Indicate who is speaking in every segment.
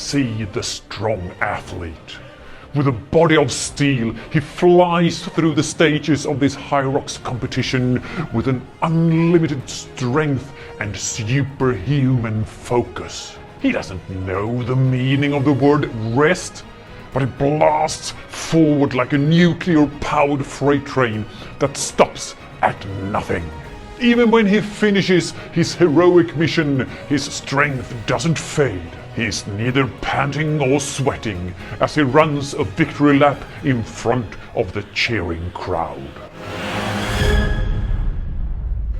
Speaker 1: see the strong athlete. With a body of steel, he flies through the stages of this Hyrox competition with an unlimited strength and superhuman focus. He doesn't know the meaning of the word rest, but he blasts forward like a nuclear-powered freight train that stops at nothing. Even when he finishes his heroic mission, his strength doesn't fade. He's neither panting or sweating as he runs a victory lap in front of the cheering crowd.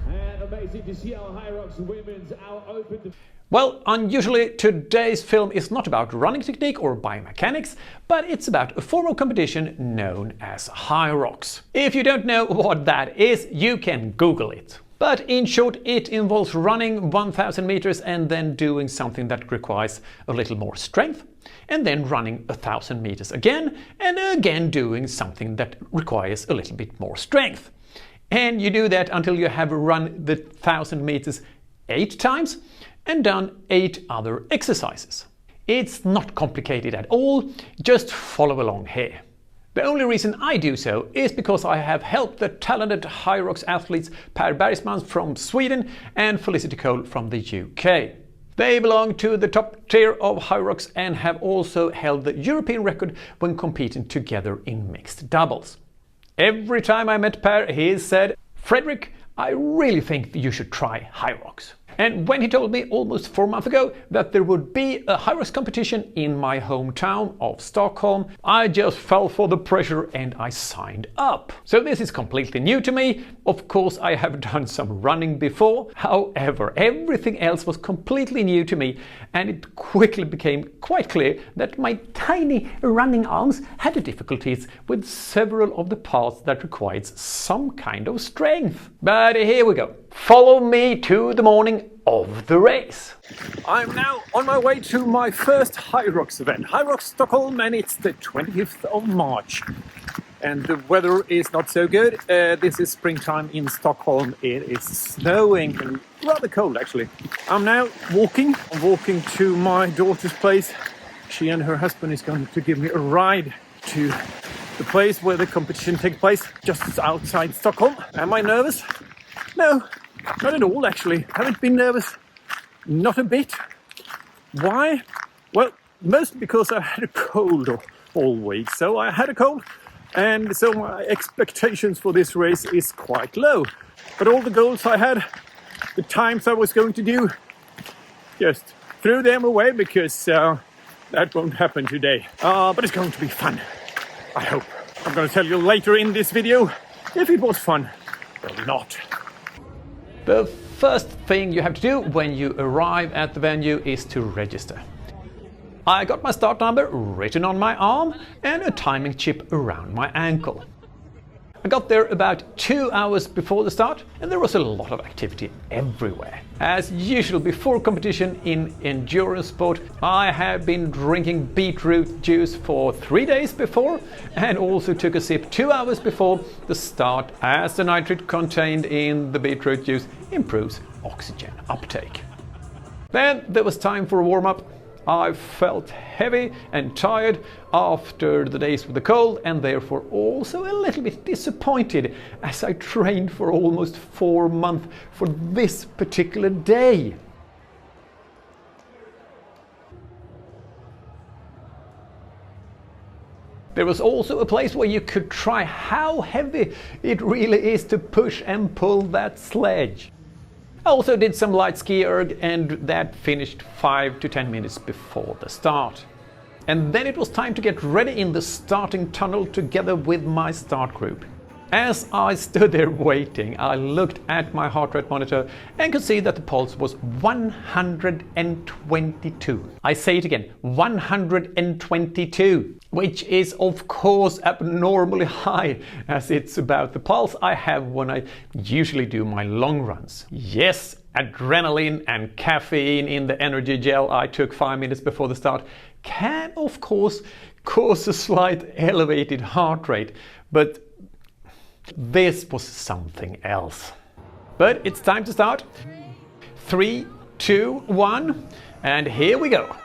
Speaker 2: And amazing to see our Hyrox women's out open.
Speaker 3: Well, unusually, today's film is not about running technique or biomechanics, but it's about a formal competition known as Hyrox. If you don't know what that is, you can Google it. But in short, it involves running 1000 meters and then doing something that requires a little more strength, and then running 1000 meters again, and again doing something that requires a little bit more strength. And you do that until you have run the 1000 meters 8 times and done 8 other exercises. It's not complicated at all, just follow along here. The only reason I do so is because I have helped the talented Hyrox athletes Per Bergsman from Sweden and Felicity Cole from the UK. They belong to the top tier of Hyrox and have also held the European record when competing together in mixed doubles. Every time I met Per, he said, "Fredrik, I really think you should try Hyrox." And when he told me almost 4 months ago that there would be a Hyrox competition in my hometown of Stockholm, I just fell for the pressure and I signed up. So this is completely new to me. Of course, I have done some running before. However, everything else was completely new to me, and it quickly became quite clear that my tiny running arms had difficulties with several of the parts that required some kind of strength. But here we go. Follow me to the morning of the race. I'm now on my way to my first Hyrox event, Hyrox Stockholm, and it's the 20th of March. And the weather is not so good. This is springtime in Stockholm. It is snowing and rather cold actually. I'm now walking. I'm walking to my daughter's place. She and her husband is going to give me a ride to the place where the competition takes place, just outside Stockholm. Am I nervous? No. Not at all, actually. Haven't been nervous. Not a bit. Why? Well, mostly because I've had a cold all week. So I had a cold, and so my expectations for this race is quite low. But all the goals I had, the times I was going to do, just threw them away because that won't happen today. But it's going to be fun, I hope. I'm going to tell you later in this video if it was fun or not. The first thing you have to do when you arrive at the venue is to register. I got my start number written on my arm and a timing chip around my ankle. I got there about 2 hours before the start, and there was a lot of activity everywhere. As usual before competition in endurance sport, I have been drinking beetroot juice for 3 days before, and also took a sip 2 hours before the start, as the nitrate contained in the beetroot juice improves oxygen uptake. Then there was time for a warm-up. I felt heavy and tired after the days with the cold, and therefore also a little bit disappointed as I trained for almost 4 months for this particular day. There was also a place where you could try how heavy it really is to push and pull that sledge. I also did some light ski erg, and that finished 5 to 10 minutes before the start. And then it was time to get ready in the starting tunnel together with my start group. As I stood there waiting, I looked at my heart rate monitor and could see that the pulse was 122. I say it again, 122, which is of course abnormally high, as it's about the pulse I have when I usually do my long runs. Yes, adrenaline and caffeine in the energy gel I took 5 minutes before the start can of course cause a slight elevated heart rate, but this was something else. But it's time to start. 3, 2, 1, and here we go.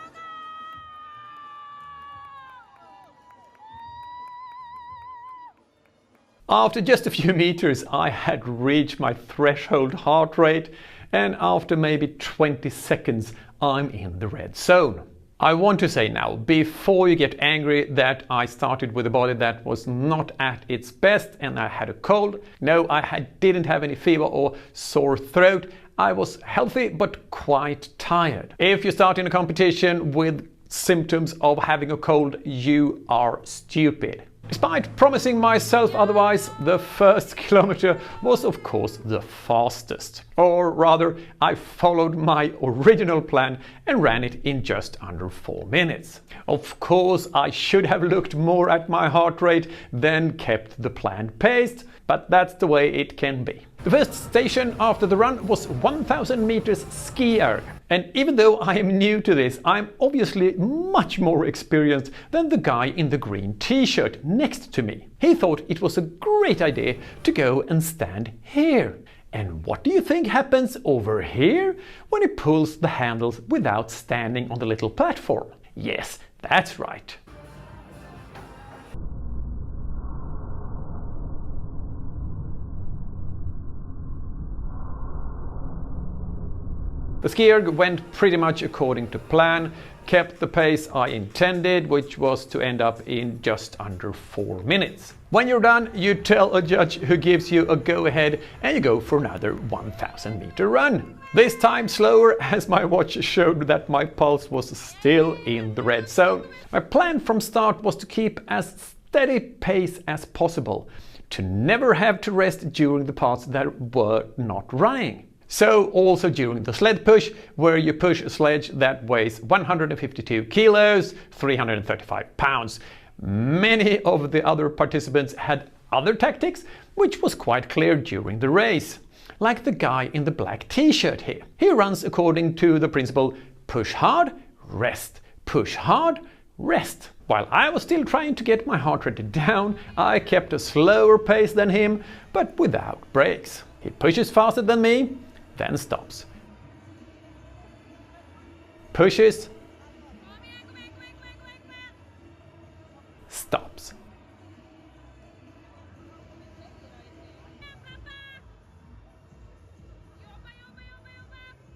Speaker 3: After just a few meters, I had reached my threshold heart rate, and after maybe 20 seconds, I'm in the red zone. I want to say now, before you get angry that I started with a body that was not at its best and I had a cold. No, didn't have any fever or sore throat. I was healthy but quite tired. If you start in a competition with symptoms of having a cold, you are stupid. Despite promising myself otherwise, the first kilometer was of course the fastest. Or rather, I followed my original plan and ran it in just under 4 minutes. Of course, I should have looked more at my heart rate than kept the planned pace, but that's the way it can be. The first station after the run was 1000 meters ski area. And even though I am new to this, I'm obviously much more experienced than the guy in the green t-shirt next to me. He thought it was a great idea to go and stand here. And what do you think happens over here when he pulls the handles without standing on the little platform? Yes, that's right. The skier went pretty much according to plan, kept the pace I intended, which was to end up in just under 4 minutes. When you're done, you tell a judge who gives you a go-ahead and you go for another 1000 meter run. This time slower, as my watch showed that my pulse was still in the red zone. My plan from start was to keep as steady pace as possible, to never have to rest during the parts that were not running. So also during the sled push, where you push a sledge that weighs 152 kilos, 335 pounds. Many of the other participants had other tactics, which was quite clear during the race. Like the guy in the black t-shirt here. He runs according to the principle push hard, rest, push hard, rest. While I was still trying to get my heart rate down, I kept a slower pace than him, but without breaks. He pushes faster than me, then stops. Pushes. Stops.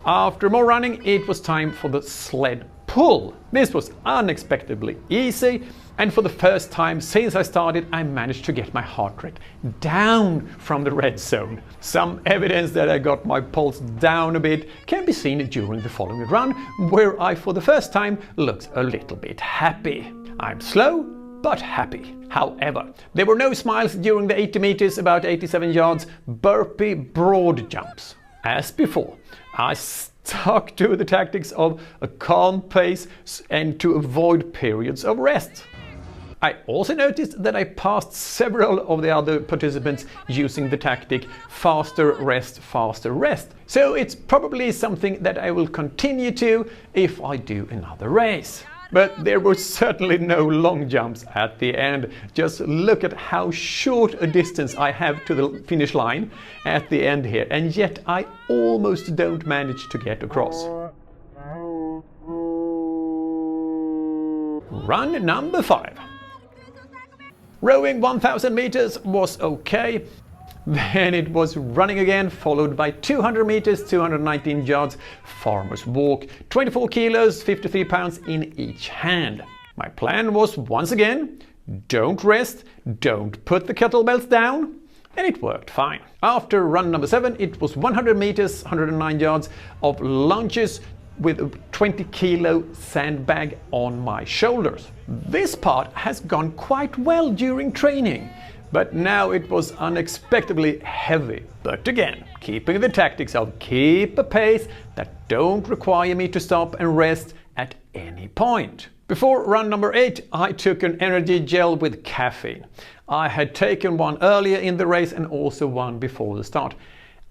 Speaker 3: After more running, it was time for the sled pull. This was unexpectedly easy, and for the first time since I started, I managed to get my heart rate down from the red zone. Some evidence that I got my pulse down a bit can be seen during the following run, where I for the first time looked a little bit happy. I'm slow, but happy. However, there were no smiles during the 80 meters, about 87 yards, burpee broad jumps. As before, I stuck to the tactics of a calm pace and to avoid periods of rest. I also noticed that I passed several of the other participants using the tactic faster rest, so it's probably something that I will continue to if I do another race. But there were certainly no long jumps at the end. Just look at how short a distance I have to the finish line at the end here, and yet I almost don't manage to get across. Run number 5. Rowing 1000 meters was okay. Then it was running again, followed by 200 meters, 219 yards, farmer's walk, 24 kilos, 53 pounds in each hand. My plan was once again, don't rest, don't put the kettlebells down, and it worked fine. After run number 7, it was 100 meters, 109 yards of lunges with a 20 kilo sandbag on my shoulders. This part has gone quite well during training, but now it was unexpectedly heavy. But again, keeping the tactics of keep a pace that don't require me to stop and rest at any point. Before run number 8, I took an energy gel with caffeine. I had taken one earlier in the race and also one before the start.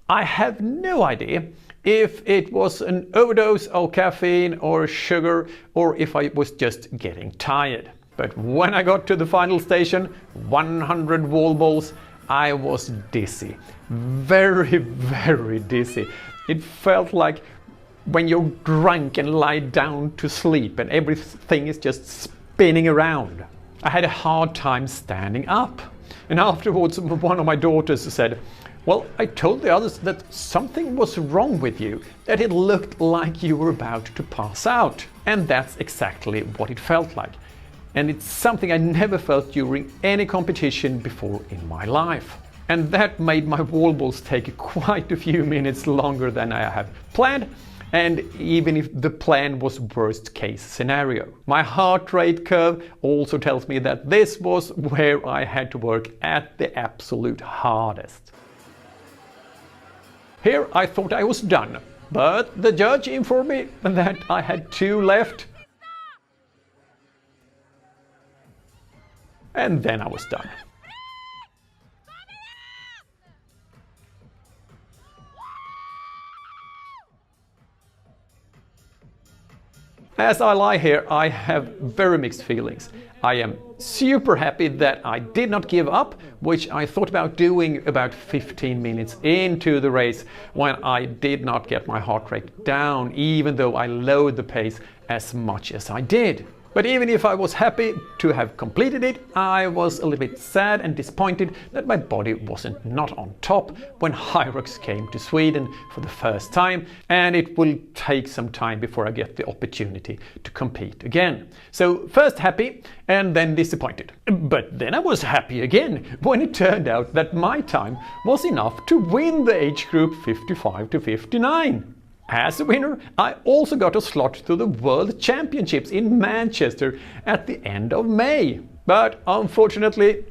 Speaker 3: I have no idea if it was an overdose of caffeine or sugar, or if I was just getting tired. But when I got to the final station, 100 wall balls, I was dizzy. Very, very dizzy. It felt like when you're drunk and lie down to sleep and everything is just spinning around. I had a hard time standing up. And afterwards, one of my daughters said, "Well, I told the others that something was wrong with you, that it looked like you were about to pass out." And that's exactly what it felt like. And it's something I never felt during any competition before in my life. And that made my wall balls take quite a few minutes longer than I had planned, and even if the plan was worst case scenario. My heart rate curve also tells me that this was where I had to work at the absolute hardest. Here I thought I was done, but the judge informed me that I had 2 left. And then I was done. As I lie here, I have very mixed feelings. I am super happy that I did not give up, which I thought about doing about 15 minutes into the race when I did not get my heart rate down, even though I lowered the pace as much as I did. But even if I was happy to have completed it, I was a little bit sad and disappointed that my body wasn't not on top when Hyrox came to Sweden for the first time, and it will take some time before I get the opportunity to compete again. So first happy and then disappointed. But then I was happy again when it turned out that my time was enough to win the age group 55 to 59. As a winner, I also got a slot to the World Championships in Manchester at the end of May. But unfortunately,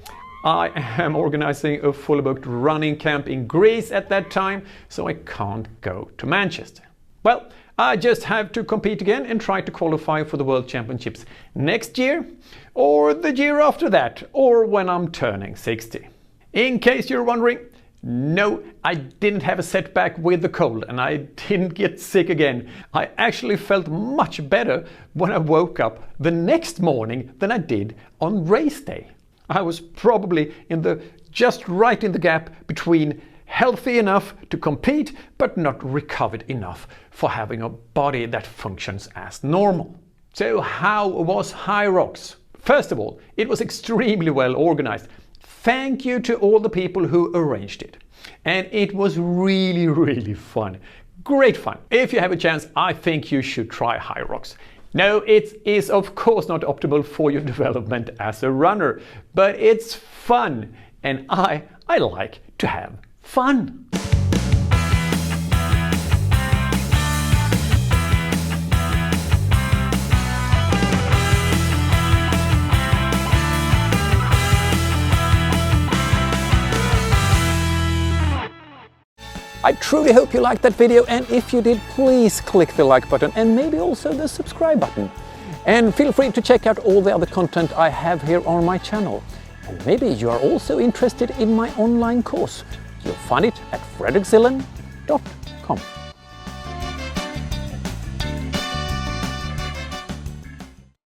Speaker 3: I am organizing a fully booked running camp in Greece at that time, so I can't go to Manchester. Well, I just have to compete again and try to qualify for the World Championships next year, or the year after that, or when I'm turning 60. In case you're wondering, no, I didn't have a setback with the cold and I didn't get sick again. I actually felt much better when I woke up the next morning than I did on race day. I was probably just right in the gap between healthy enough to compete but not recovered enough for having a body that functions as normal. So how was Hyrox? First of all, it was extremely well organized. Thank you to all the people who arranged it. And it was really, really fun. Great fun. If you have a chance, I think you should try Hyrox. No, it is of course not optimal for your development as a runner, but it's fun. And I like to have fun. I truly hope you liked that video, and if you did, please click the like button and maybe also the subscribe button. And feel free to check out all the other content I have here on my channel. And maybe you are also interested in my online course. You'll find it at fredrikzillén.com.